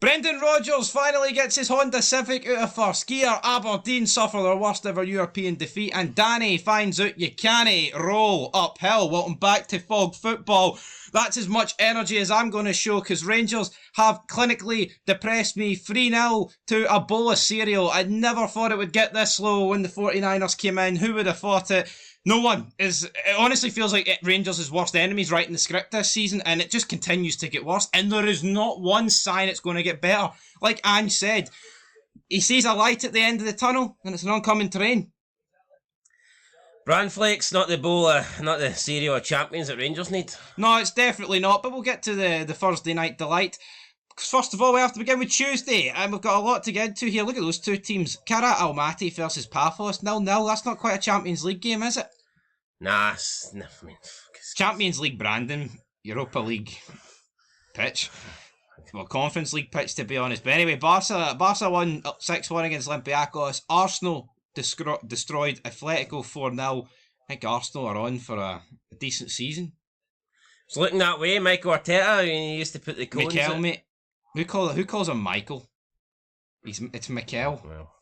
Brendan Rodgers finally gets his Honda Civic out of first gear. Aberdeen suffer their worst ever European defeat, and Danny finds out you can't roll uphill. Welcome back to Fog Football. That's as much energy as I'm going to show, because Rangers have clinically depressed me 3-0 to a bowl of cereal. I never thought it would get this low when the 49ers came in. Who would have thought it? No one is. It honestly feels like Rangers' worst enemies writing the script this season, and it just continues to get worse. And there is not one sign it's going to get better. Like Ange said, he sees a light at the end of the tunnel, and it's an oncoming train. Bran flakes, not the cereal of champions that Rangers need. No, it's definitely not. But we'll get to the Thursday night delight. First of all, we have to begin with Tuesday, and we've got a lot to get into here. Look at those two teams. Kara Almaty versus Paphos, 0-0. That's not quite a Champions League game, is it? Nah, Champions League branding, Europa League pitch. Well, Conference League pitch, to be honest. But anyway, Barca won 6-1 against Olympiacos. Arsenal destroyed Atletico 4-0. I think Arsenal are on for a decent season. It's looking that way. Michael Arteta, he used to put the cones Mikel, mate. Who calls him Michael? It's Mikel. Well,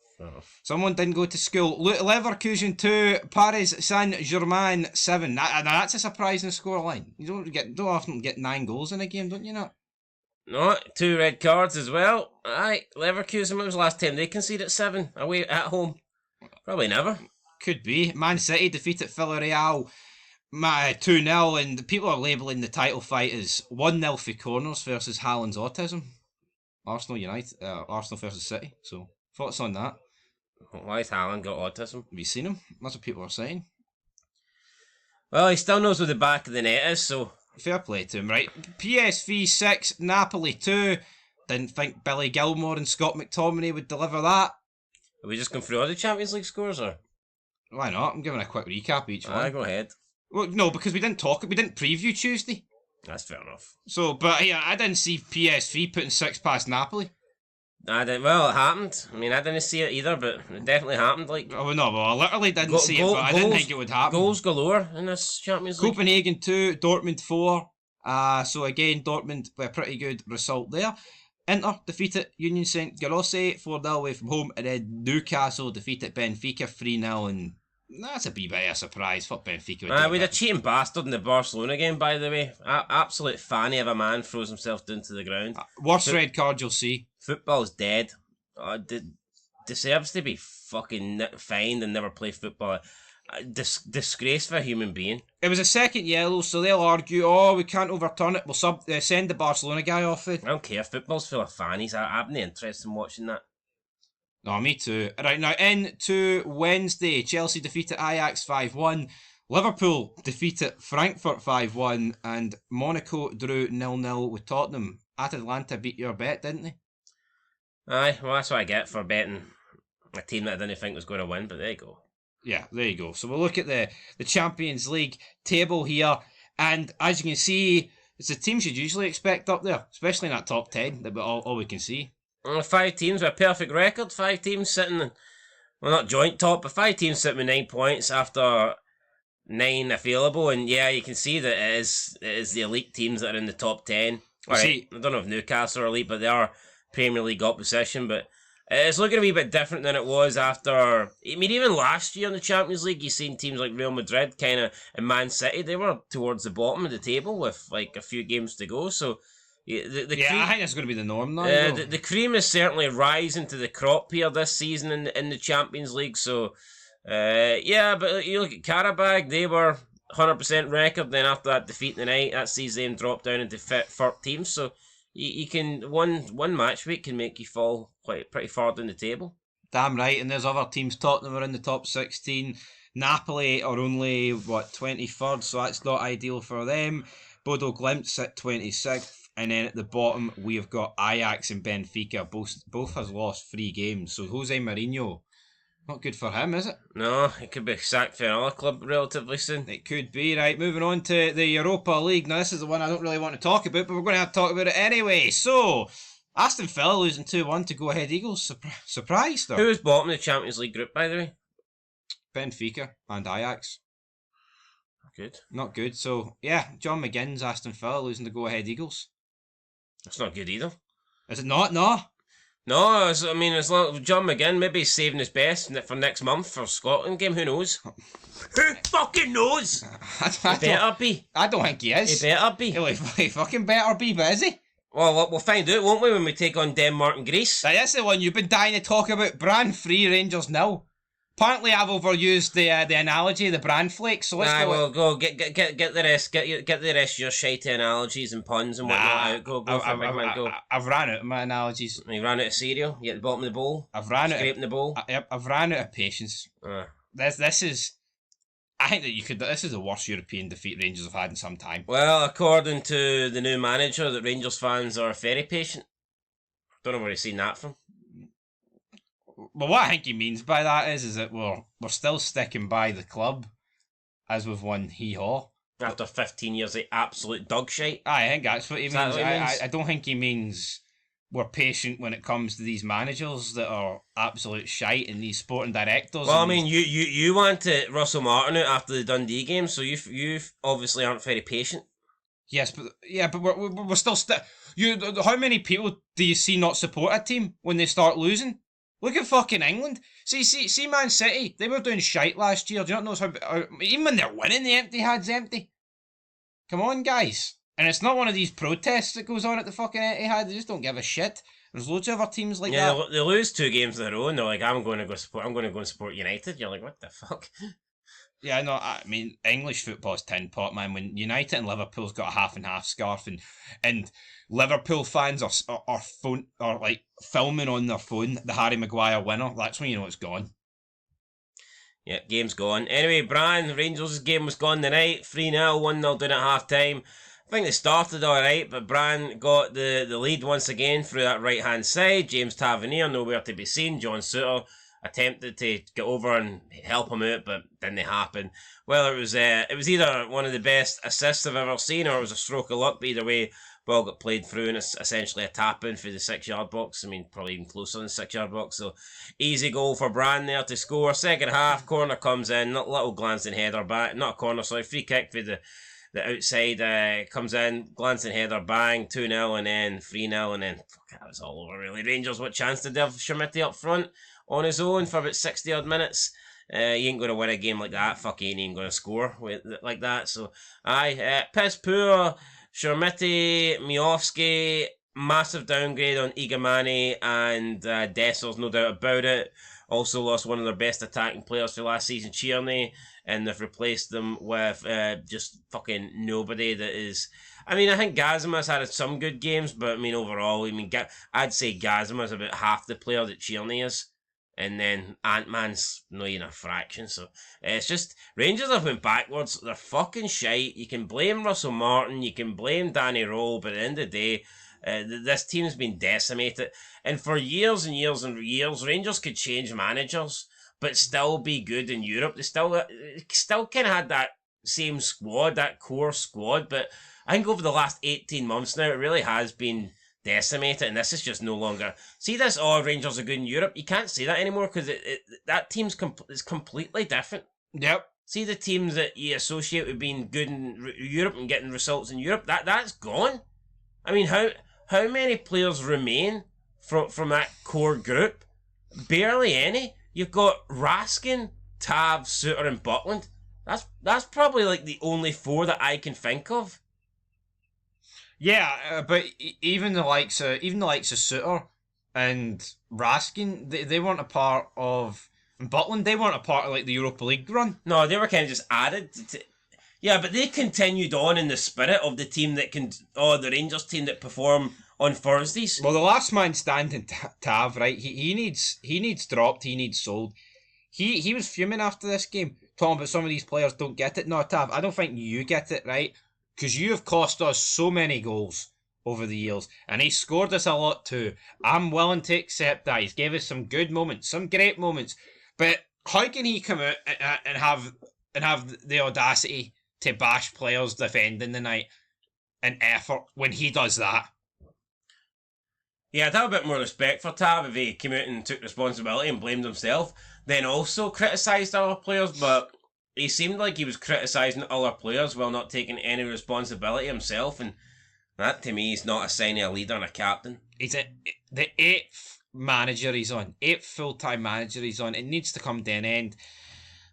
someone didn't go to school. Leverkusen 2, Paris Saint-Germain 7. Now that's a surprising scoreline. You don't often get 9 goals in a game, don't you not? No, 2 red cards as well. Aye, Leverkusen, when was the last time they conceded 7 away at home? Probably never. Could be. Man City defeated Villarreal 2-0, and people are labelling the title fight as 1-0 for corners versus Haaland's autism. Arsenal versus City. So, thoughts on that? Why has Haaland got autism? Have you seen him? That's what people are saying. Well, he still knows where the back of the net is, so... Fair play to him, right? PSV 6, Napoli 2. Didn't think Billy Gilmore and Scott McTominay would deliver that. Are we just going through all the Champions League scores, or...? Why not? I'm giving a quick recap each one. Go ahead. Well, no, because we didn't preview Tuesday. That's fair enough. So, but yeah, I didn't see PSV putting 6 past Napoli. Well, it happened. I mean, I didn't see it either, but it definitely happened. I literally didn't see it, but I didn't think it would happen. Goals galore in this Champions League. Copenhagen 2, Dortmund 4. So again, Dortmund with a pretty good result there. Inter defeated Union Saint-Gilloise 4-0 away from home, and then Newcastle defeated Benfica 3-0, and that's a wee bit of a surprise. Fuck Benfica. We had a cheating bastard in the Barcelona game, by the way. Absolute fanny of a man throws himself down to the ground. Worst red card you'll see. Football's dead. Deserves to be fucking fined and never play football. Disgrace for a human being. It was a second yellow, so they'll argue, we can't overturn it. We'll send the Barcelona guy off it. I don't care. Football's full of fannies. I'm not interested in watching that. No, me too. Right, now into Wednesday. Chelsea defeated Ajax 5-1. Liverpool defeated Frankfurt 5-1. And Monaco drew 0-0 with Tottenham. Atalanta beat your bet, didn't they? Aye, well, that's what I get for betting a team that I didn't think was going to win, but there you go. Yeah, there you go. So we'll look at the Champions League table here. And as you can see, it's the teams you'd usually expect up there, especially in that top 10, that all we can see. 5 teams with a perfect record. 5 teams sitting, well, not joint top, but 5 teams sitting with 9 points after 9 available. And yeah, you can see that it is the elite teams that are in the top 10. Alright, I don't know if Newcastle are elite, but they are Premier League opposition. But it's looking a wee bit different than it was after. I mean, even last year in the Champions League, you've seen teams like Real Madrid, and Man City, they were towards the bottom of the table with like a few games to go. So I think that's going to be the norm now. The cream is certainly rising to the crop here this season in the Champions League. So, but you look at Karabag, they were 100% record. Then after that defeat tonight, that sees them drop down into 13th. So you can one match week can make you fall pretty far down the table. Damn right. And there's other teams. Tottenham are in the top 16. Napoli are only 23rd, so that's not ideal for them. Bodo Glimt at 26th. And then at the bottom, we've got Ajax and Benfica. Both has lost 3 games. So Jose Mourinho, not good for him, is it? No, it could be sacked for another club relatively soon. It could be, right. Moving on to the Europa League. Now, this is the one I don't really want to talk about, but we're going to have to talk about it anyway. So, Aston Villa losing 2-1 to Go Ahead Eagles. Surprised, though. Who was bottom of the Champions League group, by the way? Benfica and Ajax. Good. Not good. So, yeah, John McGinn's Aston Villa losing to Go Ahead Eagles. That's not good either. Is it not? No. No, I mean, as long John McGinn maybe he's saving his best for next month for Scotland game. Who knows? Who fucking knows? He better be. I don't think he is. He better be. He fucking better be, but is he? Well, we'll find out, won't we, when we take on Denmark and Greece? That's the one you've been dying to talk about. Bran free, Rangers nil. Apparently, I've overused the analogy, the bran flakes. So let's go. Well, go get the rest. Get the rest of your shitey analogies and puns and whatnot out. Go for it, big man. Go. I've ran out of my analogies. You ran out of cereal. You at the bottom of the bowl. I've ran out. Scraping the bowl. I've ran out of patience. This is. I think that you could. This is the worst European defeat Rangers have had in some time. Well, according to the new manager, that Rangers fans are very patient. Don't know where he's seen that from. Well, what I think he means by that is that we're still sticking by the club as we've won hee-haw. After 15 years of absolute dog shite. I think that's what he means. What he means? I don't think he means we're patient when it comes to these managers that are absolute shite and these sporting directors. Well, I mean, you wanted Russell Martin out after the Dundee game, so you obviously aren't very patient. Yes, but we're still how many people do you see not support a team when they start losing? Look at fucking England. See Man City. They were doing shite last year. Do you not know how even when they're winning, the empty head's empty. Come on, guys. And it's not one of these protests that goes on at the fucking Etihad. They just don't give a shit. There's loads of other teams like that. Yeah, they lose 2 games in a row and they're like, I'm going to go and support United. You're like, what the fuck? Yeah, no, I mean, English football's tin pot, man. When United and Liverpool's got a half and half scarf and Liverpool fans are like filming on their phone the Harry Maguire winner, that's when you know it's gone. Yeah, game's gone. Anyway, Brian, Rangers' game was gone tonight. 3-0, 1-0 down at half time. I think they started alright, but Bran got the lead once again through that right hand side. James Tavernier, nowhere to be seen. John Souttar attempted to get over and help him out, but didn't happen. Well, it was either one of the best assists I've ever seen, or it was a stroke of luck. But either way, ball got played through, and it's essentially a tap-in for the 6-yard box. I mean, probably even closer than the 6-yard box. So, easy goal for Bran there to score. Second half, corner comes in, not little glancing header back, not a corner, sorry, free kick for the outside, comes in, glancing header, bang, 2-0, and then 3-0, and then that was all over really. Rangers, what chance did they have? Shermitti up front on his own for about 60 odd minutes. You ain't going to win a game like that. Fuck, you ain't even going to score like that. So, piss poor. Shermitti, Miovski, massive downgrade on Igamani and Dessers, no doubt about it. Also lost one of their best attacking players for last season, Tierney, and they've replaced them with just fucking nobody that is... I mean, I think Gazima's had some good games, but I mean, overall, I'd say Gazima's about half the player that Tierney is. And then Ant-Man's not even a fraction. So it's just Rangers have went backwards. They're fucking shite. You can blame Russell Martin. You can blame Danny Rowe. But at the end of the day, this team's been decimated. And for years and years and years, Rangers could change managers, but still be good in Europe. They still kind of had that same squad, that core squad. But I think over the last 18 months now, it really has been decimated, and this is just no longer. See this? Oh, Rangers are good in Europe. You can't say that anymore because that team's is completely different. Yep. See the teams that you associate with being good in Europe and getting results in Europe. That's gone. I mean, how many players remain from that core group? Barely any. You've got Raskin, Tav, Souttar, and Butland. That's probably like the only 4 that I can think of. Yeah, but even the likes of Souttar and Raskin, they weren't a part of Butland. They weren't a part of like the Europa League run. No, they were kind of just added. Yeah, but they continued on in the spirit of the team that the Rangers team that perform on Thursdays. Well, the last man standing, Tav, right? He needs dropped. He needs sold. He was fuming after this game, talking about some of these players don't get it. No, Tav, I don't think you get it, right? Because you have cost us so many goals over the years. And he scored us a lot too. I'm willing to accept that. He's gave us some good moments, some great moments. But how can he come out and have the audacity to bash players defending the night and effort when he does that? Yeah, I'd have a bit more respect for Tav if he came out and took responsibility and blamed himself. Then also criticised other players, but he seemed like he was criticising other players while not taking any responsibility himself, and that to me is not a sign of a leader and a captain. the 8th manager he's on. 8th full-time manager he's on. It needs to come to an end.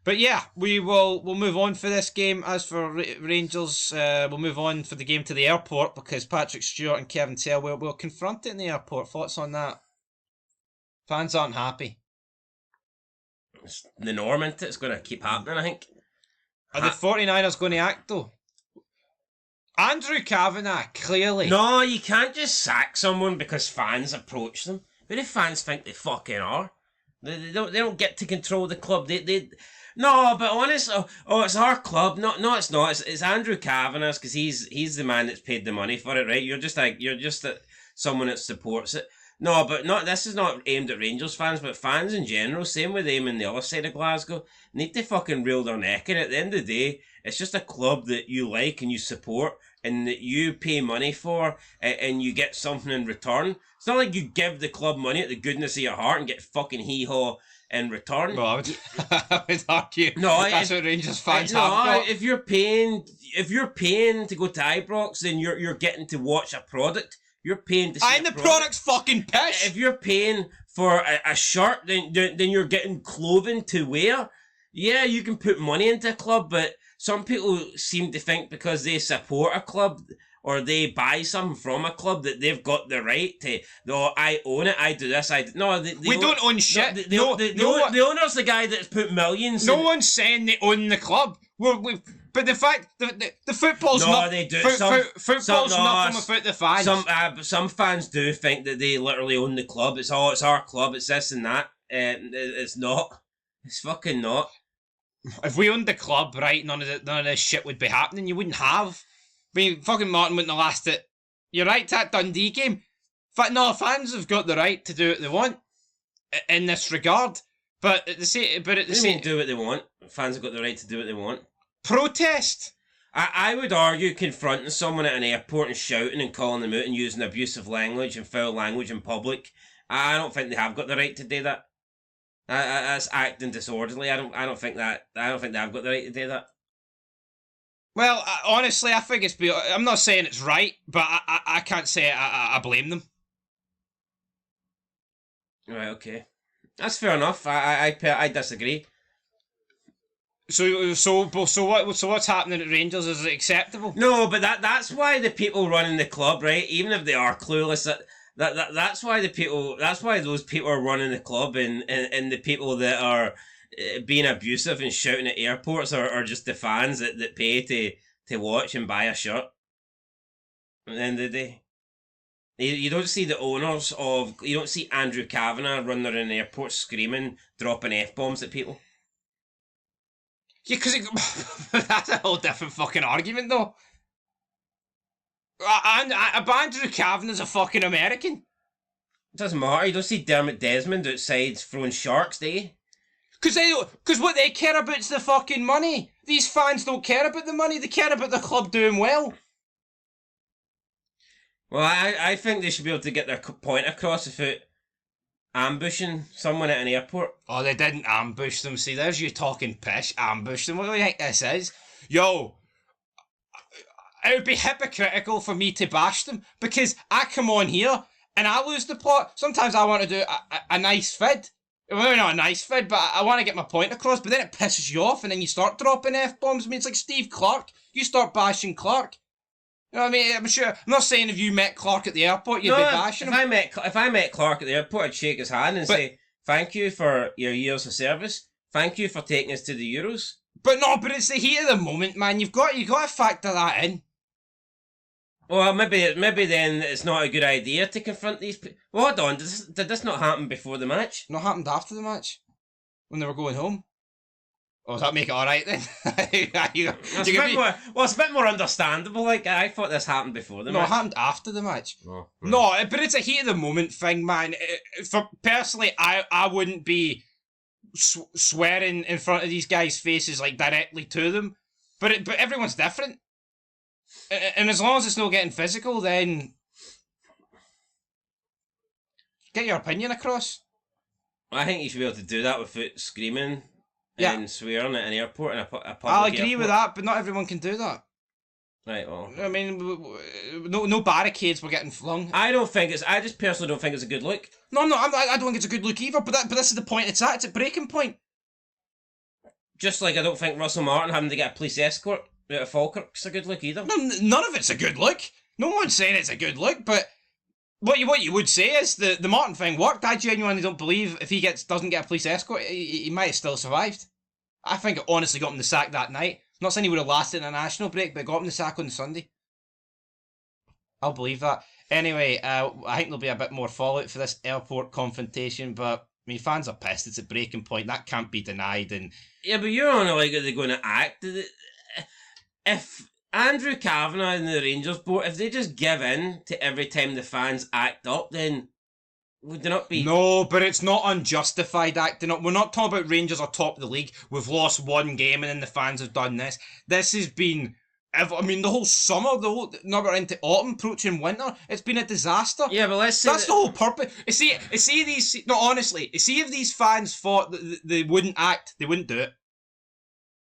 But yeah, we'll move on for this game. As for Rangers, we'll move on for the game to the airport because Patrick Stewart and Kevin Tell will confront it in the airport. Thoughts on that? Fans aren't happy. It's the norm, isn't it? It's going to keep happening, I think. Are the 49ers going to act though? Andrew Kavanagh, clearly. No, you can't just sack someone because fans approach them. Who do fans think they fucking are? They don't get to control the club. No, but honestly, it's our club. No, it's not. It's Andrew Kavanagh's because he's the man that's paid the money for it, right? You're just someone that supports it. No, but this is not aimed at Rangers fans, but fans in general. Same with them on the other side of Glasgow. Need to fucking reel their neck in. At the end of the day, it's just a club that you like and you support and that you pay money for and you get something in return. It's not like you give the club money at the goodness of your heart and get fucking hee-haw in return. Well, I would argue that's what Rangers fans have got. If you're paying to go to Ibrox, then you're getting to watch a product. You're paying to see and the product's fucking piss. If you're paying for a shirt, then you're getting clothing to wear. Yeah, you can put money into a club, but some people seem to think because they support a club or they buy something from a club that they've got the right to, I own it, I do this, we don't own shit. The owner's the guy that's put millions No one's saying they own the club. But the fact, the football's no, not... they do. Football's nothing without the fans. Some fans do think that they literally own the club. It's our club, it's this and that. It's not. It's fucking not. If we owned the club, right, none of this shit would be happening. You wouldn't have. I mean, fucking Martin wouldn't have lasted. You're right, that Dundee game. Fans have got the right to do what they want in this regard. But at the same, do what they want. Fans have got the right to do what they want. Protest. I would argue confronting someone at an airport and shouting and calling them out and using abusive language and foul language in public. I don't think they have got the right to do that. That's acting disorderly. I don't think they have got the right to do that. Well, honestly, I think I'm not saying it's right, but I can't say I blame them. Right, okay. That's fair enough. I disagree. So what's happening at Rangers? Is it acceptable? No, but that's why the people running the club, right? Even if they are clueless, that's why those people are running the club, and the people that are being abusive and shouting at airports are just the fans that pay to watch and buy a shirt. At the end of the day, you don't see the owners you don't see Andrew Kavanagh running around an airport screaming, dropping F-bombs at people. Yeah, because that's a whole different fucking argument, though. And Andrew Kavanagh's a fucking American. It doesn't matter. You don't see Dermot Desmond outside throwing sharks, do you? Because what they care about is the fucking money. These fans don't care about the money. They care about the club doing well. Well, I think they should be able to get their point across without ambushing someone at an airport. Oh, they didn't ambush them. See, there's you talking pish. Ambush them. What do you think this is? Yo, it would be hypocritical for me to bash them because I come on here and I lose the plot. Sometimes I want to do a nice vid. Well, not a nice vid, but I want to get my point across. But then it pisses you off and then you start dropping F-bombs. I mean, it's like Steve Clark. You start bashing Clark. You know what I mean? I'm sure. I'm not saying if you met Clark at the airport, you'd be bashing him. If I met Clark at the airport, I'd shake his hand and say, "Thank you for your years of service. Thank you for taking us to the Euros." But it's the heat of the moment, man. You've got to factor that in. Well, maybe then it's not a good idea to confront these people. Well, hold on. Did this not happen before the match? Not happened after the match, when they were going home. Oh, does that make it alright then? It's a bit more understandable. Like, I thought this happened before the match. No, it happened after the match. Oh, right. No, but it's a heat of the moment thing, man. Personally, I wouldn't be swearing in front of these guys' faces, like, directly to them. But everyone's different. And as long as it's not getting physical, then get your opinion across. I think you should be able to do that without screaming. Yeah. And swearing at an airport and a public I'll agree airport. with that, but not everyone can do that. Right, well. I mean, no barricades were getting flung. I just personally don't think it's a good look. No, I don't think it's a good look either. But this is the point it's at. It's at breaking point. Just like I don't think Russell Martin having to get a police escort out of Falkirk's a good look either. No, none of it's a good look. No one's saying it's a good look, but what you would say is the Martin thing worked. I genuinely don't believe if he doesn't get a police escort, he might have still survived. I think it honestly got him the sack that night. I'm not saying he would have lasted in a national break, but it got him the sack on Sunday. I'll believe that. Anyway, I think there'll be a bit more fallout for this airport confrontation, but I mean, fans are pissed. It's a breaking point. That can't be denied. And yeah, but you're on like, are they going to act? If Andrew Kavanagh and the Rangers board, if they just give in to every time the fans act up, then would there not be... No, but it's not unjustified acting up. We're not talking about Rangers are top of the league. We've lost one game and then the fans have done this. This has been... I mean, the whole summer, now we're into autumn, approaching winter, it's been a disaster. Yeah, but let's say that's the whole purpose. You see these... No, honestly, you see if these fans thought that they wouldn't act, they wouldn't do it.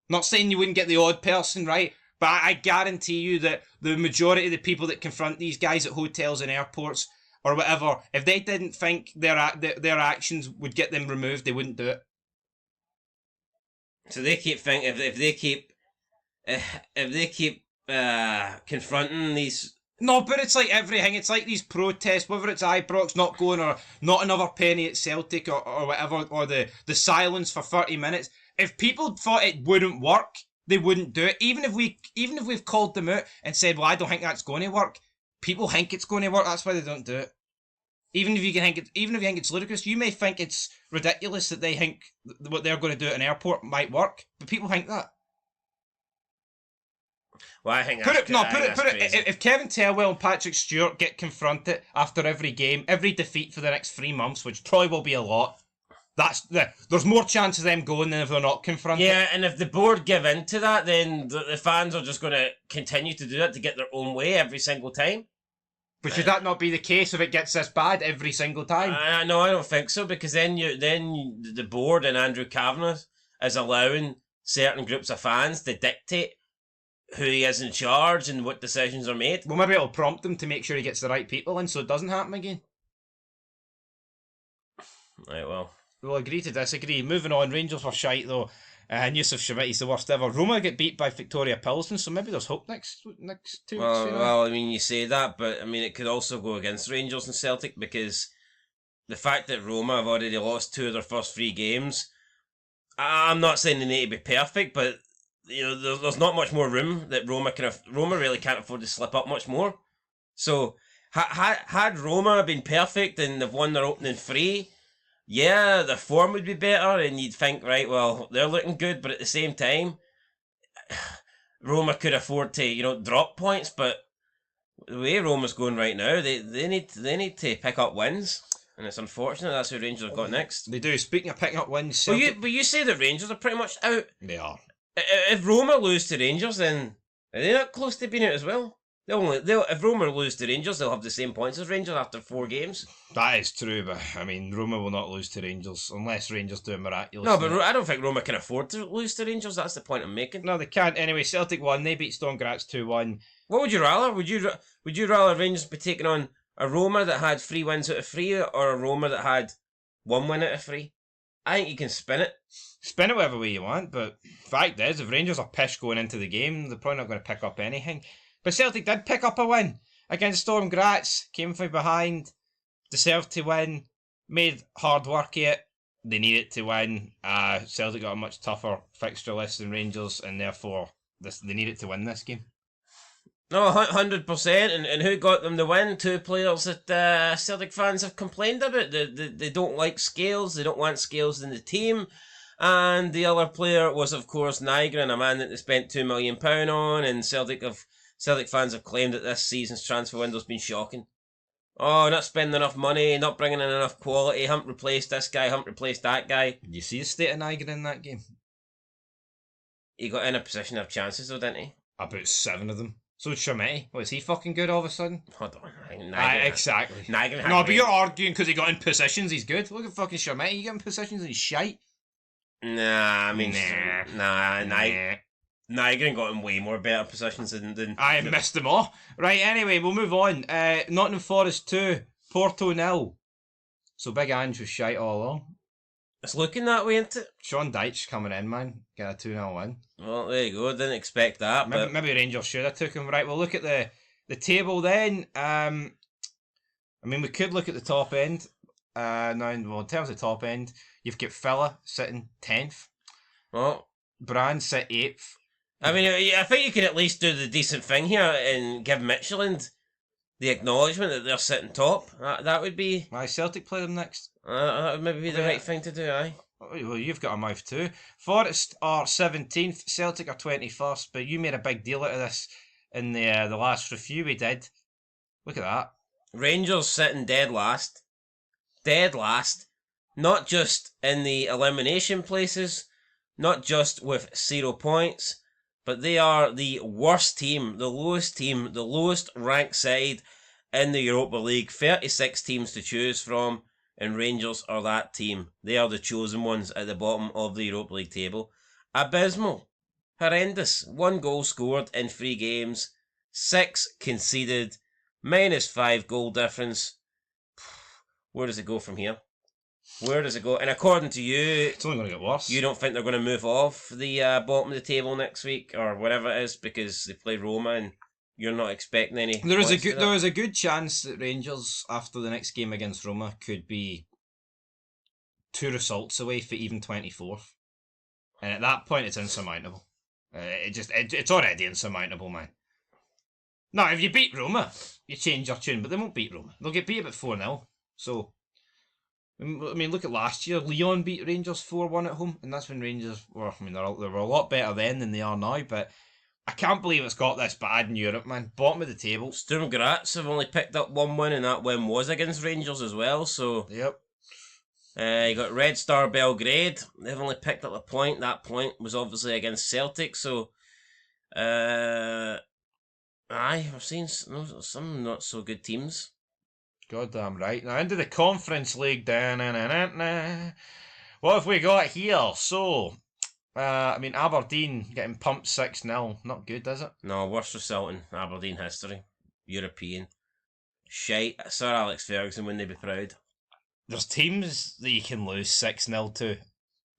Not saying you wouldn't get the odd person, right? But I guarantee you that the majority of the people that confront these guys at hotels and airports or whatever, if they didn't think their actions would get them removed, they wouldn't do it. So they keep thinking if they keep confronting these. No, but it's like everything. It's like these protests, whether it's Ibrox not going or not another penny at Celtic or whatever, or the silence for 30 minutes. If people thought it wouldn't work, they wouldn't do it. Even if we've called them out and said, well, I don't think that's going to work. People think it's going to work. That's why they don't do it. Even if you think it's ludicrous, you may think it's ridiculous that they think what they're going to do at an airport might work, but people think that. Well, I think if Kevin Telwell and Patrick Stewart get confronted after every game, every defeat for the next 3 months, which probably will be a lot, there's more chance of them going than if they're not confronted. Yeah, and if the board give in to that, then the fans are just going to continue to do that to get their own way every single time. But should that not be the case if it gets this bad every single time? No, I don't think so, because then the board and Andrew Kavanagh is allowing certain groups of fans to dictate who he is in charge and what decisions are made. Well, maybe it'll prompt him to make sure he gets the right people in so it doesn't happen again. Right, well. We'll agree to disagree. Moving on, Rangers were shite though. And Yusuf Shamiti's the worst ever. Roma get beat by Victoria Pilsen, so maybe there's hope next 2 weeks. Well, I mean, you say that, but I mean, it could also go against Rangers and Celtic because the fact that Roma have already lost 2 of their first 3 games, I'm not saying they need to be perfect, but you know, there's not much more room that Roma really can't afford to slip up much more. So had Roma been perfect and they've won their opening 3, yeah, their form would be better, and you'd think, right, well, they're looking good, but at the same time, Roma could afford to, drop points, but the way Roma's going right now, they need to pick up wins, and it's unfortunate that's who Rangers have got next. They do. Speaking of picking up wins, Celtic... But you say the Rangers are pretty much out. They are. If Roma lose to Rangers, then are they not close to being out as well? If Roma lose to Rangers, they'll have the same points as Rangers after 4 games. That is true, but I mean, Roma will not lose to Rangers unless Rangers do a miraculous. No, but I don't think Roma can afford to lose to Rangers. That's the point I'm making. No, they can't. Anyway, Celtic won. They beat Storm Graz 2-1. What would you rather? Would you rather Rangers be taking on a Roma that had 3 wins out of 3, or a Roma that had 1 win out of 3? I think you can spin it. Spin it whatever way you want, but fact is, if Rangers are pish going into the game, they're probably not going to pick up anything. But Celtic did pick up a win against Storm Graz, came from behind, deserved to win, made hard work of it. They needed to win. Celtic got a much tougher fixture list than Rangers, and therefore they needed to win this game. No, 100%. And who got them the win? 2 players that Celtic fans have complained about. They don't like Scales. They don't want Scales in the team. And the other player was, of course, Nygren, a man that they spent £2 million on. And Celtic fans have claimed that this season's transfer window's been shocking. Oh, not spending enough money, not bringing in enough quality, haven't replaced this guy, haven't replaced that guy. Did you see the state of Nygren in that game? He got in a position of chances though, didn't he? About 7 of them. So did Shameti. Was he fucking good all of a sudden? Hold on. Exactly. Nygren no, but you're arguing because he got in positions, he's good. Look at fucking Shameti, he got in positions and he's shite. Nah, I mean... Nah. Nah, you're going to got in way more better positions than I missed them all. Right, anyway, we'll move on. Nottingham Forest 2, Porto 0. So Big Ange was shite all along. It's looking that way, isn't it? Sean Dyche coming in, man. Get a 2-0 win. Well, there you go. Didn't expect that. Maybe Rangers should have took him. Right, we'll look at the table then. I mean, we could look at the top end. Now, well, in terms of top end, you've got Villa sitting 10th. Well, Brands sit 8th. I mean, I think you can at least do the decent thing here and give Midtjylland the acknowledgement that they're sitting top. That would be... Aye, Celtic play them next. that would maybe be the right thing to do, aye. Well, you've got a mouth too. Forest are 17th, Celtic are 21st, but you made a big deal out of this in the last review we did. Look at that. Rangers sitting dead last. Dead last. Not just in the elimination places, not just with 0 points, but they are the worst team, the lowest ranked side in the Europa League. 36 teams to choose from, and Rangers are that team. They are the chosen ones at the bottom of the Europa League table. Abysmal. Horrendous. 1 goal scored in 3 games. 6 conceded. -5 goal difference. Where does it go from here? Where does it go? And according to you, It's only going to get worse. you don't think they're going to move off the bottom of the table next week or whatever it is because they play Roma and you're not expecting any. There is points a good chance that Rangers after the next game against Roma could be 2 results away for even 24th, and at that point it's insurmountable. It's already insurmountable, man. Now, if you beat Roma, you change your tune, but they won't beat Roma. They'll get beat about 4-0. So, I mean, look at last year. Lyon beat Rangers 4-1 at home, and that's when Rangers were. I mean, they were a lot better then than they are now. But I can't believe it's got this bad in Europe, man. Bottom of the table. Sturm Graz have only picked up 1 win, and that win was against Rangers as well. So, Yep. you got Red Star Belgrade. They've only picked up a point. That point was obviously against Celtic. So, aye, we've seen some not so good teams. Goddamn right. Now into the Conference League. What have we got here? So, I mean, Aberdeen getting pumped 6-0. Not good, is it? No, worst result in Aberdeen history. European. Shite. Sir Alex Ferguson, wouldn't they be proud? There's teams that you can lose 6-0 to,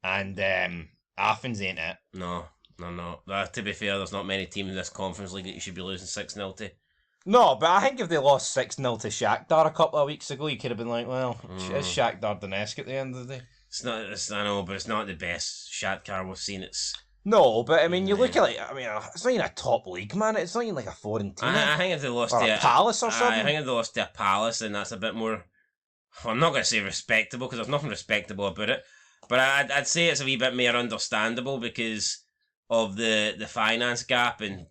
and Athens ain't it. No. To be fair, there's not many teams in this Conference League that you should be losing 6-0 to. No, but I think if they lost 6-0 to Shakhtar a couple of weeks ago, you could have been like, well, it's Shakhtar Donetsk at the end of the day. I know, but it's not the best Shakhtar we've seen. No, but I mean, you look at it's not even a top league, man. It's not even like a foreign team. I think if they lost or to a Palace or something. I think if they lost to a Palace, then that's a bit more. I'm not going to say respectable because there's nothing respectable about it, but I'd say it's a wee bit more understandable because of the finance gap, and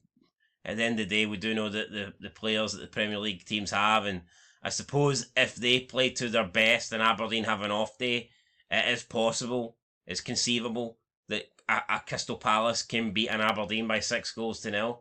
at the end of the day, we do know that the players that the Premier League teams have, and I suppose if they play to their best and Aberdeen have an off day, it is possible, it's conceivable that a Crystal Palace can beat an Aberdeen by 6-0.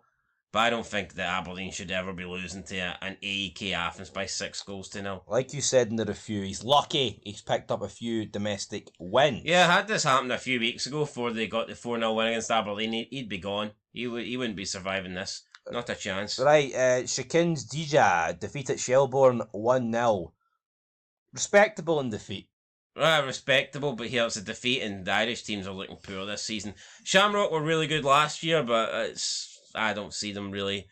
But I don't think that Aberdeen should ever be losing to an AEK Athens by 6-0. Like you said in the review, he's lucky he's picked up a few domestic wins. Yeah, had this happened a few weeks ago before they got the 4-0 win against Aberdeen, he'd be gone. He wouldn't be surviving this. Not a chance. Right, Shakins Dija defeated Shelbourne 1-0. Respectable in defeat. Respectable, but here it's a defeat, and the Irish teams are looking poor this season. Shamrock were really good last year, but I don't see them really.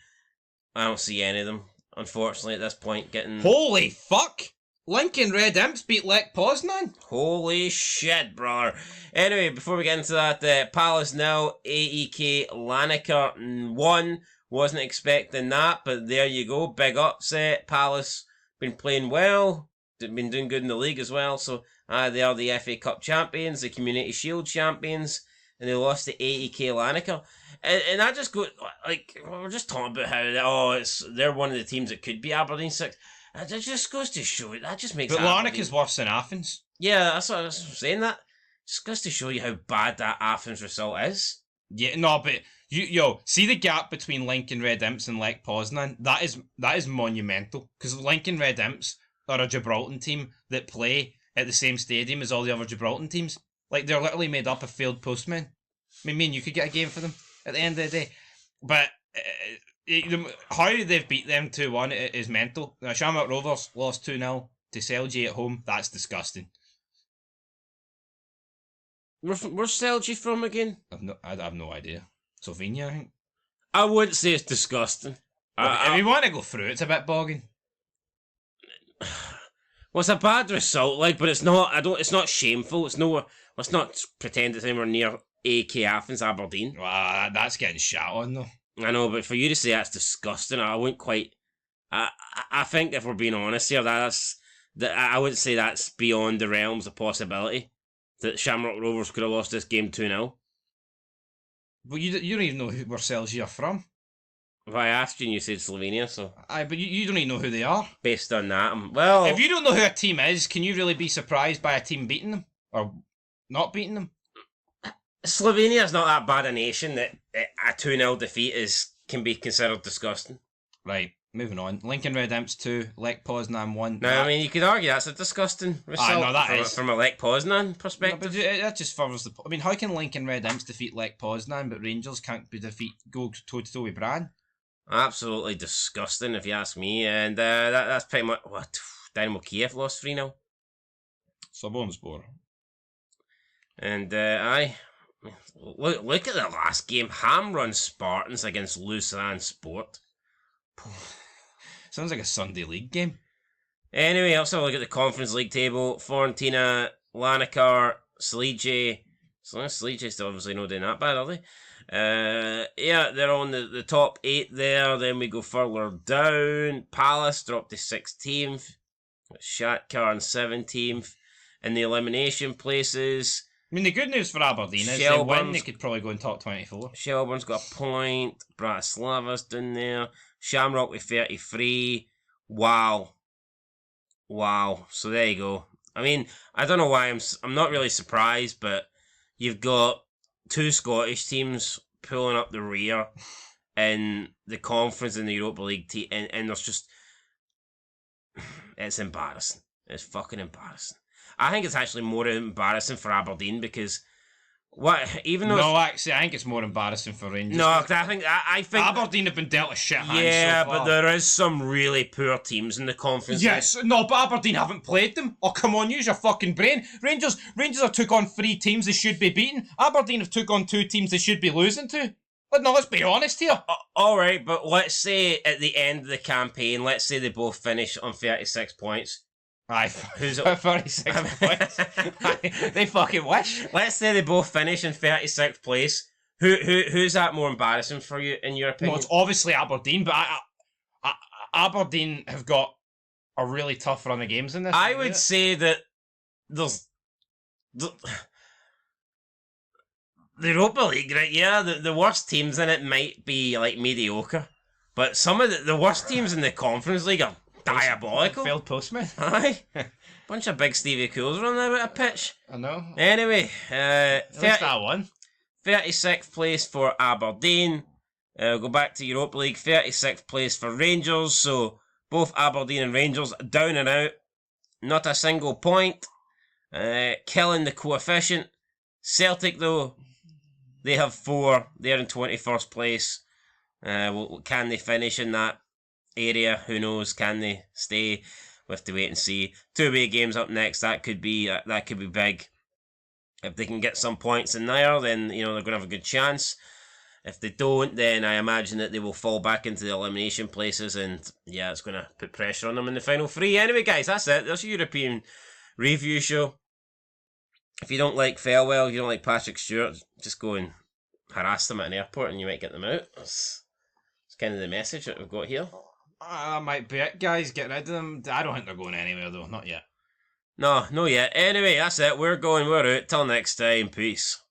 I don't see any of them, unfortunately, at this point getting. Holy fuck! Lincoln Red Imps beat Lech Poznan? Holy shit, brother. Anyway, before we get into that, Palace now, AEK Lanniker 1. Wasn't expecting that, but there you go. Big upset. Palace been playing well. Been doing good in the league as well. So they are the FA Cup champions, the Community Shield champions, and they lost to AEK Lanniker. And I just go, like, we're just talking about how, they're one of the teams that could be Aberdeen 6. It just goes to show you, that just makes But Lanniker's worse than Athens. Yeah, that's what I was saying, that. Just goes to show you how bad that Athens result is. Yeah, no, but see the gap between Lincoln Red Imps and Lech Poznan? That is monumental. Because Lincoln Red Imps are a Gibraltar team that play at the same stadium as all the other Gibraltar teams. Like, they're literally made up of failed postmen. I mean, you could get a game for them. at the end of the day. But how they've beat them 2-1 is mental. Shamrock Rovers lost 2-0 to Celtic at home. That's disgusting. Where's Celtic from again? I have no idea. Slovenia, I think. I wouldn't say it's disgusting. If you want to go through, it's a bit bogging. Well, it's a bad result, but it's not. It's not shameful. Let's not pretend it's anywhere near AK Athens, Aberdeen. Well, that's getting shat on though. I know, but for you to say that's disgusting, I wouldn't quite. I think if we're being honest here, I wouldn't say that's beyond the realms of possibility that Shamrock Rovers could have lost this game 2-0. But you don't even know where Celtic are from. If I asked you and you said Slovenia, so... Aye, but you don't even know who they are. Based on that, well... If you don't know who a team is, can you really be surprised by a team beating them? Or not beating them? Slovenia's not that bad a nation that a 2-0 defeat can be considered disgusting. Right, moving on. Lincoln Red Imps 2, Lech Poznan 1. Now, I mean, you could argue that's a disgusing result from a Lech Poznan perspective. No, but that just furthers the... I mean, how can Lincoln Red Imps defeat Lech Poznan, but Rangers can't go toe-to-toe with Brann? Absolutely disgusting, if you ask me. And that's pretty much what Dynamo Kiev lost 3-0. Sabonspor. And aye, look at the last game. Ham-run Spartans against Lucerne Sport. Sounds like a Sunday league game. Anyway, let's have a look at the Conference League table. Fiorentina, Lanakar, Slice. Slice still obviously not doing that bad, are they? Yeah, they're on the top 8 there. Then we go further down. Palace dropped to 16th. Shakhtar in 17th. In the elimination places. I mean, the good news for Aberdeen is they win, they could probably go in top 24. Shelbourne's got a point. Bratislava's down there. Shamrock with 33. Wow. So there you go. I mean, I don't know why I'm not really surprised, but you've got 2 Scottish teams pulling up the rear in the conference in the Europa League and there's just... It's embarrassing. It's fucking embarrassing. I think it's actually more embarrassing for Aberdeen because... actually, I think it's more embarrassing for Rangers. No, I think Aberdeen have been dealt a shit hand. Yeah, so far. but there is some really poor teams in the conference. Yes, no, but Aberdeen haven't played them. Oh, come on, use your fucking brain. Rangers have took on 3 teams they should be beating. Aberdeen have took on 2 teams they should be losing to. But no, let's be honest here. Alright, but let's say at the end of the campaign, let's say they both finish on 36 points. Aye, who's at 36 points? They fucking wish. Let's say they both finish in 36th place. Who's that more embarrassing for you, in your opinion? Well, it's obviously Aberdeen, but Aberdeen have got a really tough run of games in this. I would say that there's... The Europa League, right? Yeah, the worst teams in it might be, mediocre. But some of the worst teams in the Conference League are diabolical. Failed postman. Aye. Bunch of big Stevie Cools running about a pitch. I know. Anyway, at least that one. 36th place for Aberdeen. Go back to Europa League. 36th place for Rangers. So both Aberdeen and Rangers down and out. Not a single point. Killing the coefficient. Celtic, though, they have 4. They're in 21st place. Can they finish in that area? Who knows? Can they stay? We have to wait and see. 2 away games up next. That could be big. If they can get some points in there, then they're going to have a good chance. If they don't, then I imagine that they will fall back into the elimination places, and yeah, it's going to put pressure on them in the final 3. Anyway, guys, that's it. That's a European review show. If you don't like Farewell, you don't like Patrick Stewart, just go and harass them at an airport and you might get them out. That's kind of the message that we've got here. That might be it, guys. Get rid of them. I don't think they're going anywhere, though. Not yet. No, not yet. Anyway, that's it. We're out. Till next time. Peace.